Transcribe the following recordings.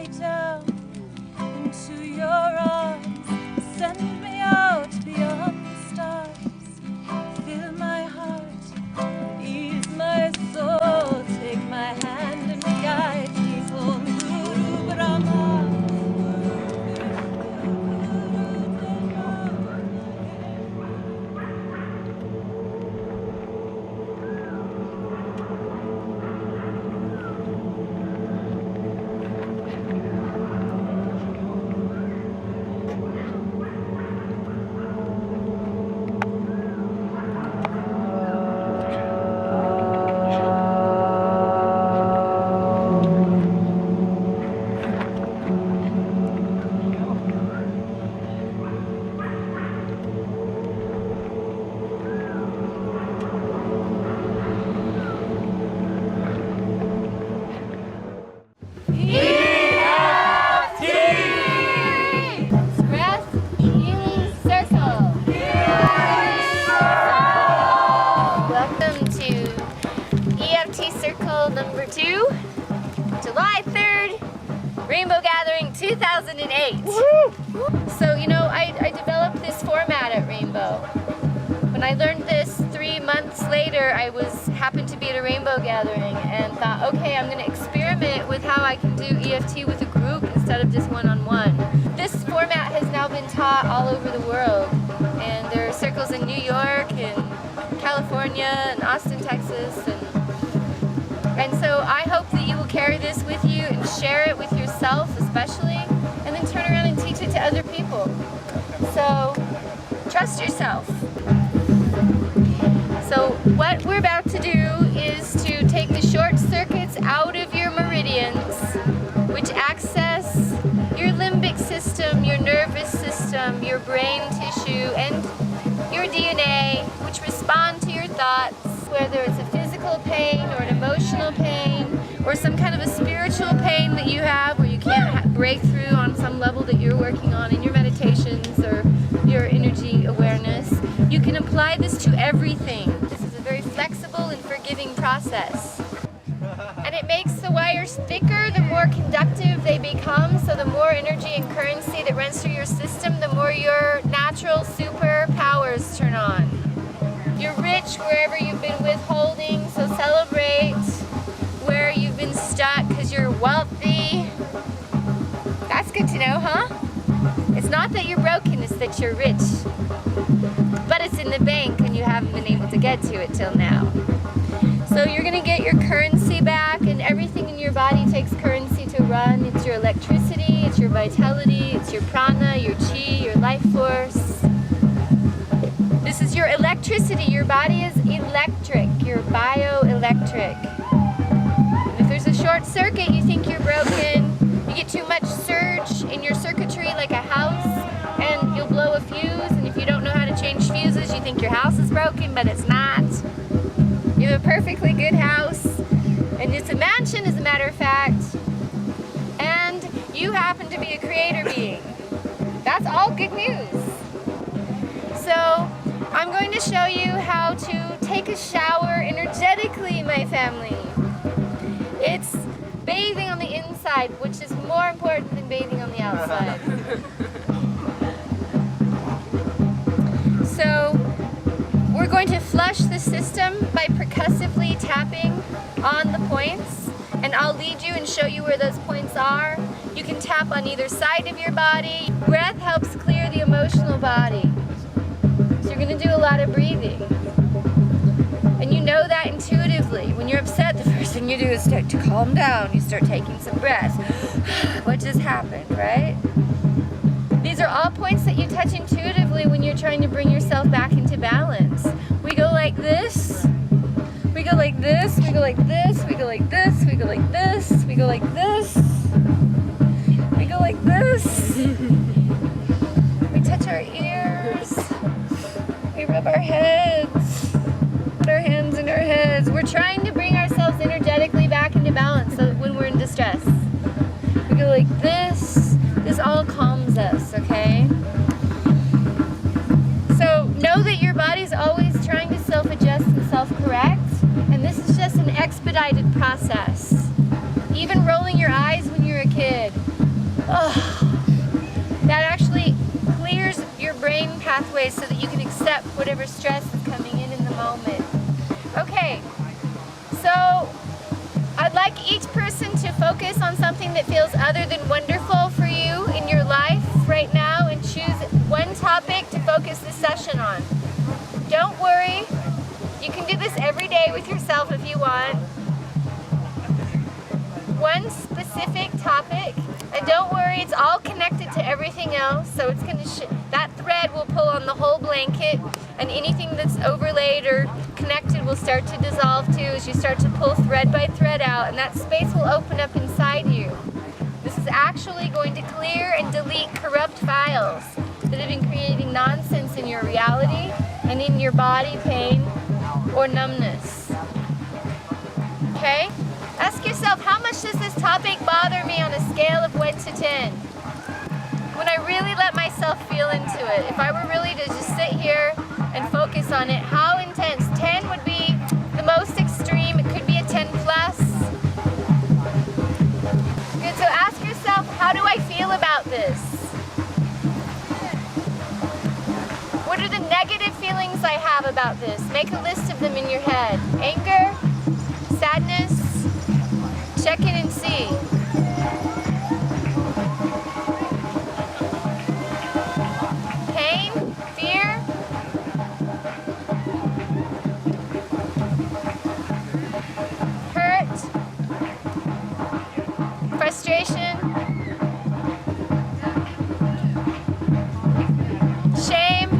me down into your arms. Send me out beyond the stars. Fill my heart, ease my soul. Take my hand and guide me home. Guru Brahma. Welcome to EFT Circle number 2, July 3rd, Rainbow Gathering 2008. So, you know, I developed this format at Rainbow. When I learned this 3 months later, I happened to be at a Rainbow Gathering and thought, okay, I'm going to experiment with how I can do EFT with a group instead of just one-on-one. This format has now been taught all over the world, and there are circles in New York and California and Austin, Texas, and so I hope that you will carry this with you and share it with yourself especially, and then turn around and teach it to other people. So trust yourself. So what we're about to do is to take the short circuits out of your meridians, which access your limbic system, your nervous system, your brain tissue, and your DNA, which respond to your thoughts, whether it's a physical pain or an emotional pain or some kind of a spiritual pain that you have where you can't break through on some level that you're working on in your meditations or your energy awareness. You can apply this to everything. This is a very flexible and forgiving process. And it makes the wires thicker the more conductive they become, so the more energy and currency that runs through your system, the more your natural superpowers turn on. You're rich wherever you've been withholding, so celebrate where you've been stuck because you're wealthy. That's good to know, huh? It's not that you're broken, it's that you're rich. But it's in the bank and you haven't been able to get to it till now. So you're going to get your currency back, and everything in your body takes currency to run. It's your electricity, it's your vitality, it's your prana, your chi, your life force. This is your electricity. Your body is electric. You're bioelectric. And if there's a short circuit, you think you're broken. You get too much surge in your circuitry like a house, and you'll blow a fuse. And if you don't know how to change fuses, you think your house is broken, but it's not. You have a perfectly good house, and it's a mansion as a matter of fact, and you happen to be a creator being. That's all good news. So I'm going to show you how to take a shower energetically, my family. It's bathing on the inside, which is more important than bathing on the outside. So we're going to flush the system by percussively tapping on the points, and I'll lead you and show you where those points are. You can tap on either side of your body. Breath helps clear the emotional body. So you're going to do a lot of breathing. And you know that intuitively. When you're upset, the first thing you do is start to calm down. You start taking some breaths. What just happened, right? These are all points that you touch intuitively when you're trying to bring yourself back into balance. We go like this, we go like this, we go like this, we go like this, we go like this, we go like this, we go like this. We touch our ears, we rub our heads, put our hands in our heads. We're trying to bring ourselves energetically back into balance so that when we're in distress. We go like this. This all calms us, okay? So know that your body's always trying to self-adjust and self-correct, and this is just an expedited process. Even rolling your eyes when you're a kid, That actually clears your brain pathways so that you can accept whatever stress is coming in the moment. Okay, so I'd like each person to focus on something that feels other than wonderful for you in your life right now and choose one topic to focus this session on. Don't worry, you can do this every day with yourself if you want. One specific topic, and don't worry, it's all connected to everything else, so it's going to that thread will pull on the whole blanket, and anything that's overlaid or connected will start to dissolve too as you start to pull thread by thread out, and that space will open up inside you. This is actually going to clear and delete corrupt files that have been creating nonsense in your reality and in your body pain or numbness. Okay? Ask yourself, how much does this topic bother me on a scale of 1 to 10? When I really let myself feel into it, if I were really to just sit here and focus on it, how intense? 10 would be the most extreme. It could be a 10 plus. Good, so ask yourself, how do I feel about this? What are the negative feelings I have about this? Make a list of them in your head. Anger, sadness, check in and see. Pain, fear, hurt, frustration, shame.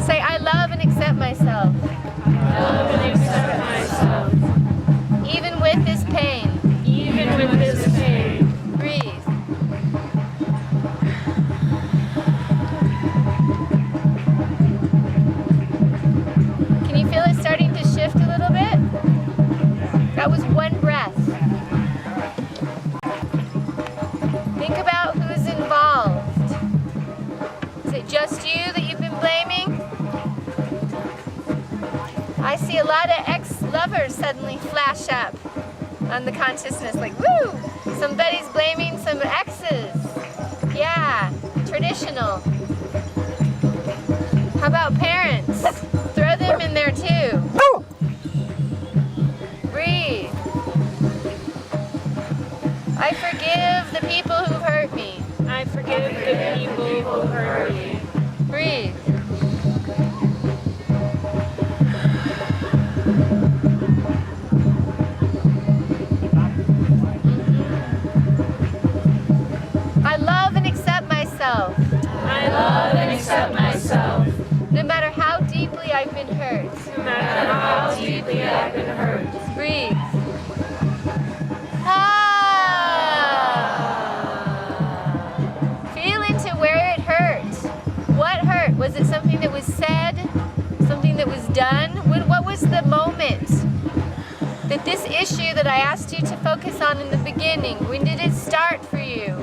Say, I love and accept myself. Love and accept myself. Even with this pain. Even with this pain. Breathe. Can you feel it starting to shift a little bit? That was one breath. Think about who's involved. Is it just you that you've been blaming? I see a lot of ex-lovers suddenly flash up on the consciousness, like, woo! Somebody's blaming some exes. Yeah, traditional. How about parents? Throw them in there too. Breathe. I forgive the people who've hurt me. I forgive the people who hurt me. Breathe. I love and accept myself. I love and accept myself. No matter how deeply I've been hurt. No matter how deeply I've been hurt. Breathe. Ah. Feel into where it hurt. What hurt? Was it something that was said? Something that was done? What was the moment that this issue that I asked you to focus on in the beginning, when did it start for you?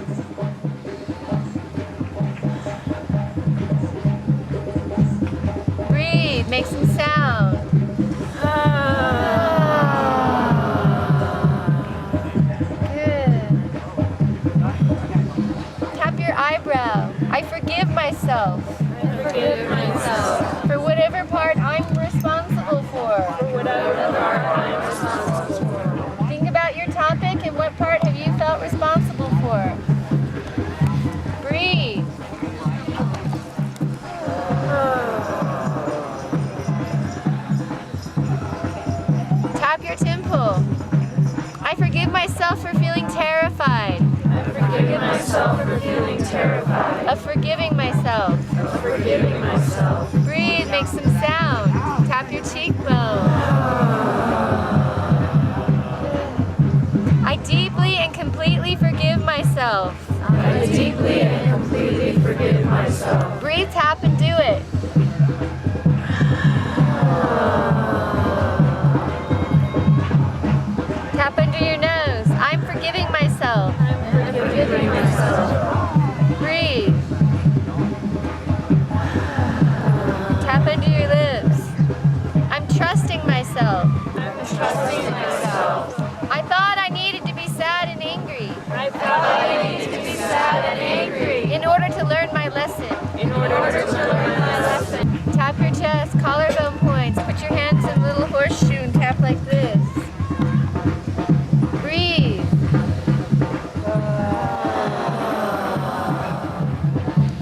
Breathe, make some sound. Good. Tap your eyebrow. I forgive myself. I forgive myself. For whatever part I'm responsible for. For whatever part I'm responsible for. Think about your topic and what part have you felt responsible for. Breathe. Tap your temple. I forgive myself for feeling terrified. I forgive myself for feeling terrified. Of forgiving myself. Of forgiving myself. Breathe, make some sound. Tap your cheekbone. I deeply and completely forgive myself. I deeply and completely forgive myself. Breathe, tap, and do it. Tap under your nose. I'm forgiving myself. I'm forgiving myself. Breathe. Tap under your lips. I'm trusting myself. I'm trusting myself. I thought my lesson. In order to learn my lesson. Tap your chest, collarbone points. Put your hands in a little horseshoe and tap like this. Breathe.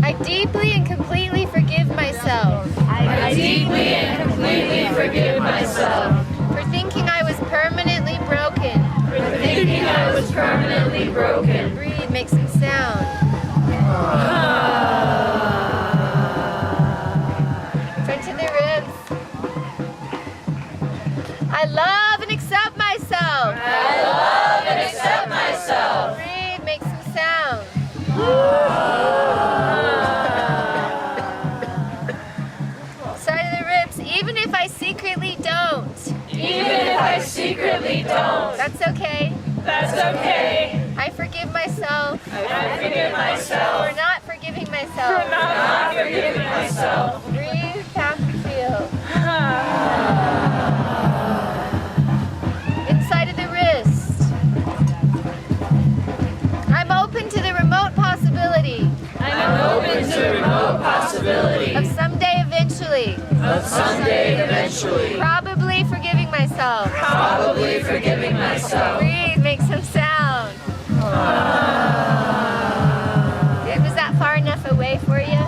I deeply and completely forgive myself. I deeply and completely forgive myself. For thinking I was permanently broken. For thinking I was permanently broken. Breathe, make some sound. Front to the ribs. I love and accept myself. I love and accept myself. Breathe, make some sound. Side of the ribs, even if I secretly don't. Even if I secretly don't. That's okay. That's okay. I forgive myself I forgive myself. for not forgiving myself. For not forgiving myself. Breathe, tap and feel. Inside of the wrist. I'm open to the remote possibility I'm open to the remote possibility of someday eventually, of someday eventually probably forgiving myself. probably forgiving myself. Breathe, make some sound. Was that far enough away for you?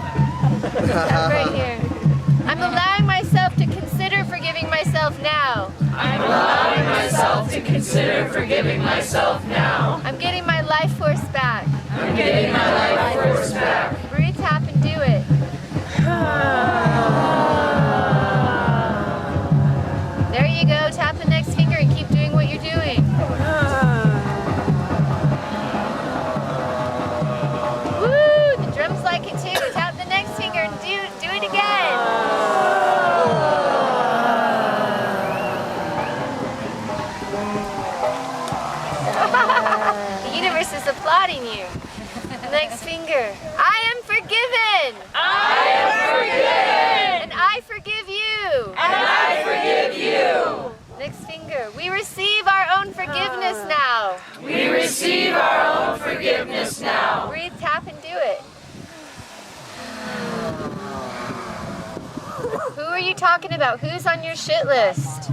Stop right here. I'm allowing myself to consider forgiving myself now. I'm allowing myself to consider forgiving myself now. I'm getting my life force back. I'm getting my life force back. Breathe, tap, and do it. There you go. Tap the next finger and keep doing what you're doing. Woo! The drums like it too. Tap the next finger and do it again. The universe is applauding you. Next finger. I am forgiven. I am forgiven. And I forgive you. And I forgive you. Next finger. We receive our own forgiveness now. We receive our own forgiveness now. Breathe, tap, and do it. Who are you talking about? Who's on your shit list?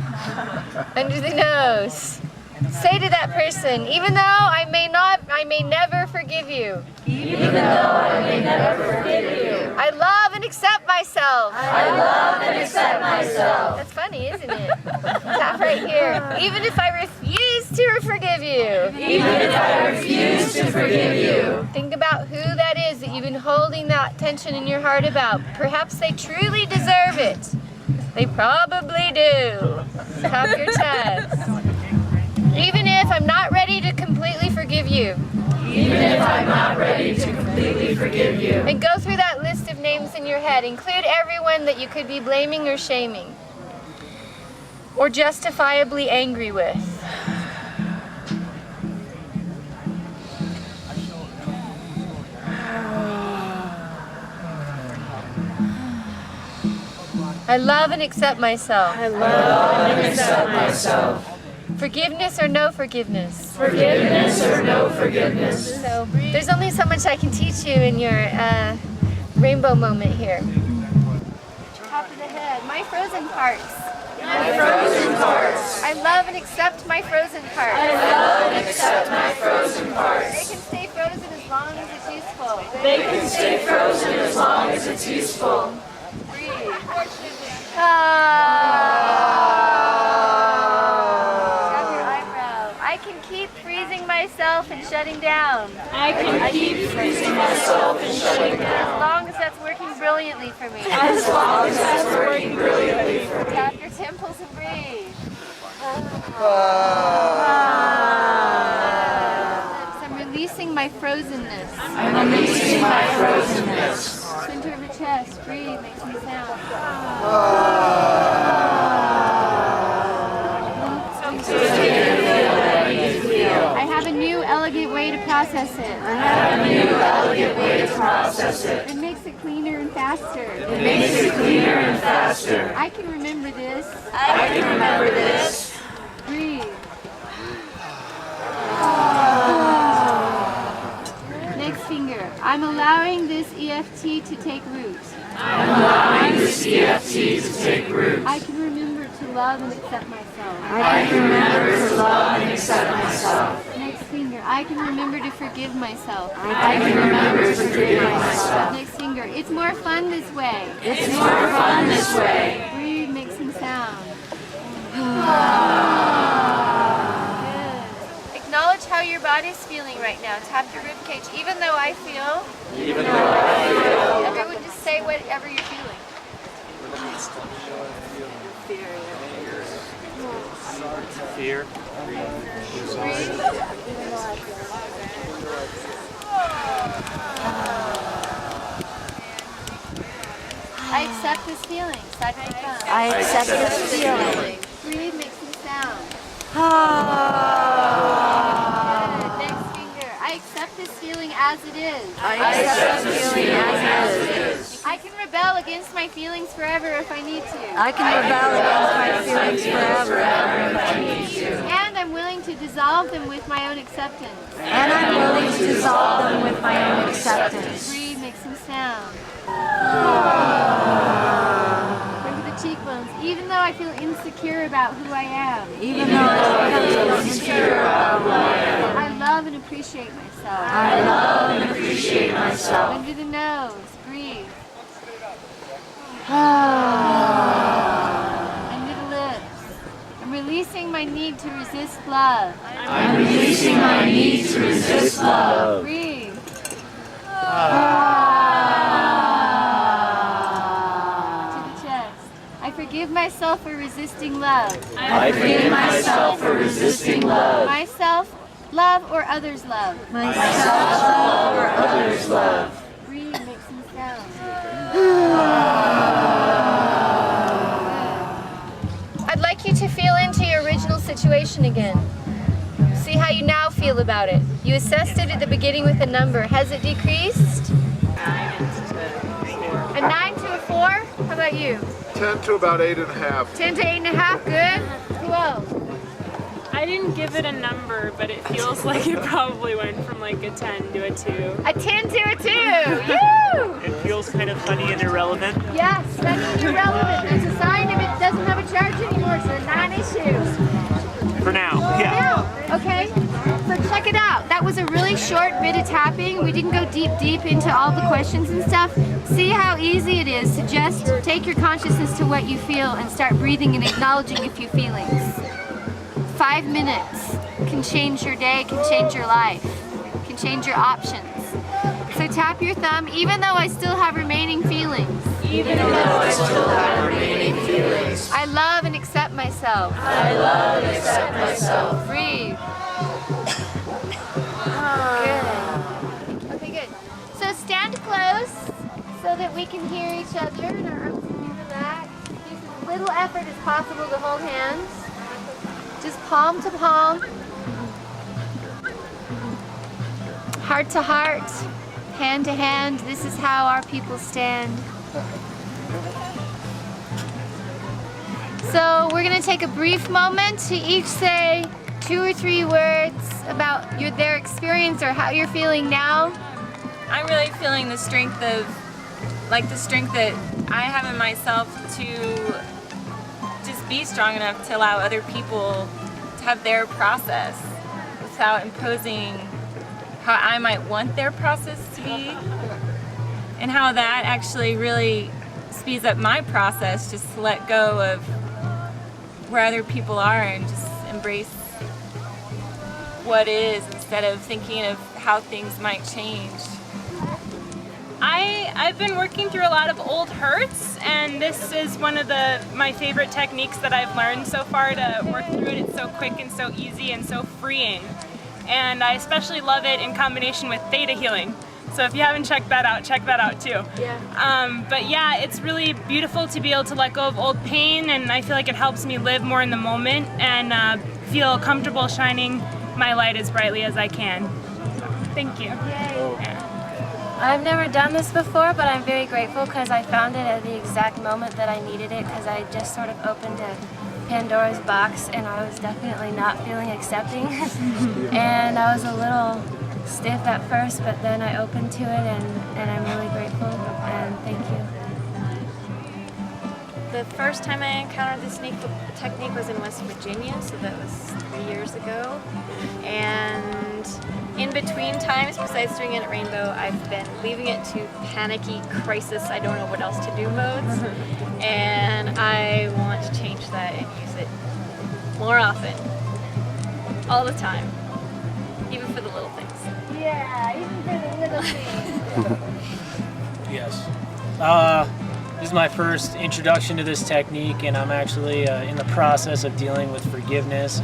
Under the nose. Say to that person, even though I may never forgive you. Even though I may never forgive you. I love and accept myself. I love and accept myself. That's funny, isn't it? Tap right here. Even if I refuse to forgive you. Even if I refuse to forgive you. Think about who that is that you've been holding that tension in your heart about. Perhaps they truly deserve it. They probably do. Tap your chest. Even if I'm not ready to completely forgive you. Even if I'm not ready to completely forgive you. And go through that list of names in your head. Include everyone that you could be blaming or shaming. Or justifiably angry with. I love and accept myself. I love and accept myself. Forgiveness or no forgiveness? Forgiveness or no forgiveness. So there's only so much I can teach you in your rainbow moment here. Top of the head. My frozen parts. My frozen parts. I love and accept my frozen parts. I love and accept my frozen They parts. can stay frozen as long as it's useful. They can stay frozen as long as it's useful. Breathe. Grab your eyebrow. I can keep freezing myself and shutting down. I can keep freezing myself and shutting As down. long as that's working brilliantly for me. As long as that's working brilliantly for me. Tap your temples and breathe. I'm releasing my frozenness. I'm releasing my frozenness. Center of the chest. Breathe. Make some sound. I have a new elegant way to process it. I have a new elegant way to process it. It makes it cleaner and faster. It makes it cleaner and faster. I can remember this. I can remember this. Breathe. Next finger. I'm allowing this EFT to take root. I'm allowing this EFT to take root. I can remember to love and accept myself. I can remember to love and accept myself. Next finger, I can remember to forgive myself. I can remember to forgive myself. Next finger, it's more fun this way. It's more fun this way. Breathe, make some sound. Good. Acknowledge how your body's feeling right now. Tap your rib cage. Even though I feel. Even though I feel. Everyone just say whatever you're feeling. Fear. Breathe. I accept this feeling. Side by thumb. I accept this feeling. Breathe, make some sound. Good. Next finger. I accept this feeling as it is. I accept this feeling as it is. I can rebel against my feelings forever if I need to. I can rebel against my feelings forever. And I'm willing to dissolve them with my own acceptance. And I'm willing to dissolve them with my own acceptance. Breathe, make some sound. Bring the cheekbones. Even though I feel insecure about who I am. Even though I feel insecure about who I am. I love and appreciate myself. I love and appreciate myself. Under the nose. Breathe. Under the lips. I'm releasing my need to resist love. I'm releasing my need to resist love. Breathe. To the chest. I forgive myself for resisting love. I forgive myself for resisting love. Myself, love, or others' love. Myself, love, or others' love. Breathe, make some sound. I'd like you to feel into your original situation again. See how you now feel about it. You assessed it at the beginning with a number. Has it decreased? A 9 to a 4? How about you? 10 to about 8.5. 10 to 8.5? Good. Who else? I didn't give it a number, but it feels like it probably went from like a 10 to a 2. A 10 to a 2. Woo! It feels kind of funny and irrelevant. Yes, funny and irrelevant. That's a sign if it doesn't have a charge anymore. It's a non-issue. For now, yeah. Now, okay? So check it out. That was a really short bit of tapping. We didn't go deep into all the questions and stuff. See how easy it is to just take your consciousness to what you feel and start breathing and acknowledging a few feelings. 5 minutes can change your day, can change your life, can change your options. So tap your thumb, even though I still have remaining feelings. Even though I still have remaining feelings. I love and accept myself. I love and accept myself. Breathe. Good. Okay, good. So stand close so that we can hear each other and our arms can be relaxed. Use as little effort as possible to hold hands. Just palm to palm. Heart to heart. Hand to hand. This is how our people stand. So we're going to take a brief moment to each say 2 or 3 words about their experience or how you're feeling now. I'm really feeling the strength that I have in myself to just be strong enough to allow other people to have their process without imposing how I might want their process to be, and how that actually really speeds up my process, just to let go of where other people are and just embrace what is instead of thinking of how things might change. I've been working through a lot of old hurts, and this is one of my favorite techniques that I've learned so far to work through it. It's so quick and so easy and so freeing. And I especially love it in combination with theta healing. So if you haven't checked that out, check that out too. Yeah. But yeah, it's really beautiful to be able to let go of old pain, and I feel like it helps me live more in the moment and feel comfortable shining my light as brightly as I can. Thank you. Yay. I've never done this before, but I'm very grateful because I found it at the exact moment that I needed it, because I just sort of opened a Pandora's box and I was definitely not feeling accepting. And I was a little stiff at first, but then I opened to it, and I'm really grateful, and thank you. The first time I encountered this technique was in West Virginia, so that was 3 years ago. And in between times, besides doing it at Rainbow, I've been leaving it to panicky crisis, I don't know what else to do modes. And I want to change that and use it more often. All the time. Even for the little things. Yeah, even for the little things. Yes. This is my first introduction to this technique, and I'm actually in the process of dealing with forgiveness,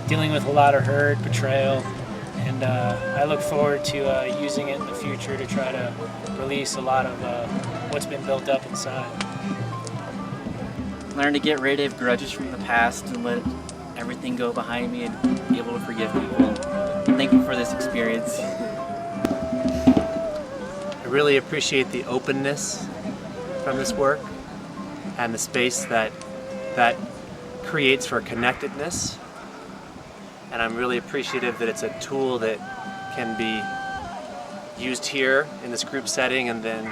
dealing with a lot of hurt, betrayal, and I look forward to using it in the future to try to release a lot of what's been built up inside. Learn to get rid of grudges from the past and let everything go behind me and be able to forgive people. Thank you for this experience. I really appreciate the openness from this work and the space that creates for connectedness. And I'm really appreciative that it's a tool that can be used here in this group setting and then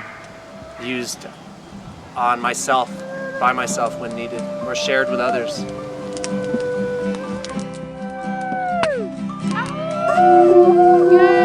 used on myself, by myself when needed, or shared with others. Yay!